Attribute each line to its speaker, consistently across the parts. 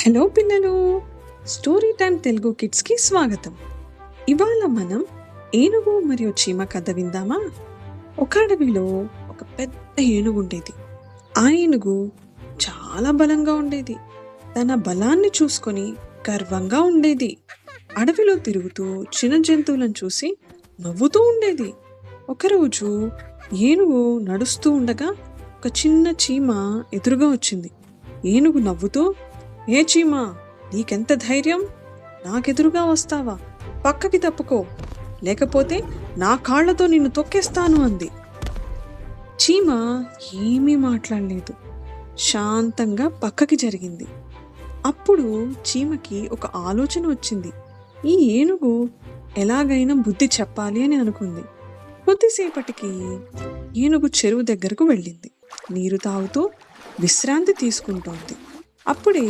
Speaker 1: Hello పిల్లలు, story time Telugu కిడ్స్కి స్వాగతం. ఇవాళ మనం ఏనుగు మరియు చీమ కథ విందామా? ఒక అడవిలో ఒక పెద్ద ఏనుగు ఉండేది. ఆ ఏనుగు చాలా బలంగా ఉండేది. తన బలాన్ని చూసుకొని గర్వంగా ఉండేది. అడవిలో తిరుగుతూ చిన్న జంతువులను చూసి నవ్వుతూ ఉండేది. ఒకరోజు ఏనుగు నడుస్తూ ఉండగా ఒక చిన్న చీమ ఎదురుగా వచ్చింది. ఏనుగు నవ్వుతూ, ఏ చీమా, నీకెంత ధైర్యం? నాకెదురుగా వస్తావా? పక్కకి తప్పుకో, లేకపోతే నా కాళ్లతో నిన్ను తొక్కేస్తాను అంది. చీమ ఏమీ మాట్లాడలేదు, శాంతంగా పక్కకి జరిగింది. అప్పుడు చీమకి ఒక ఆలోచన వచ్చింది. ఈ ఏనుగు ఎలాగైనా బుద్ధి చెప్పాలి అని అనుకుంది. కొద్దిసేపటికి ఏనుగు చెరువు దగ్గరకు వెళ్ళింది. నీరు తాగుతూ విశ్రాంతి తీసుకుంటోంది. అప్పుడే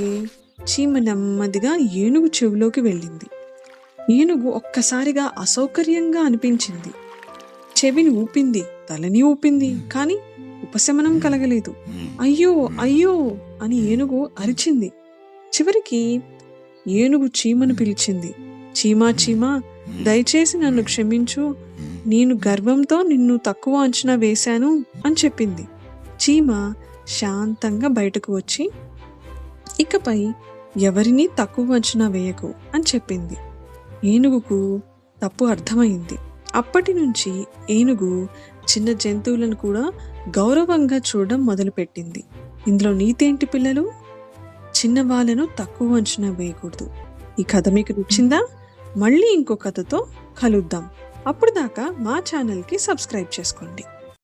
Speaker 1: చీమ నెమ్మదిగా ఏనుగు చెవిలోకి వెళ్ళింది. ఏనుగు ఒక్కసారిగా అసౌకర్యంగా అనిపించింది. చెవిని ఊపింది, తలని ఊపింది, కానీ ఉపశమనం కలగలేదు. అయ్యో అయ్యో అని ఏనుగు అరిచింది. చివరికి ఏనుగు చీమను పిలిచింది. చీమా చీమా, దయచేసి నన్ను క్షమించు, నేను గర్వంతో నిన్ను తక్కువ అంచనా వేశాను అని చెప్పింది. చీమ శాంతంగా బయటకు వచ్చి, ఇకపై ఎవరినీ తక్కువ అంచనా వేయకు అని చెప్పింది. ఏనుగుకు తప్పు అర్థమైంది. అప్పటి నుంచి ఏనుగు చిన్న జంతువులను కూడా గౌరవంగా చూడడం మొదలుపెట్టింది. ఇందులో నీతేంటి పిల్లలు? చిన్నవాళ్ళను తక్కువ అంచనా వేయకూడదు. ఈ కథ మీకు నచ్చిందా? మళ్ళీ ఇంకో కథతో కలుద్దాం. అప్పుడు దాకా మా ఛానల్కి సబ్స్క్రైబ్ చేసుకోండి.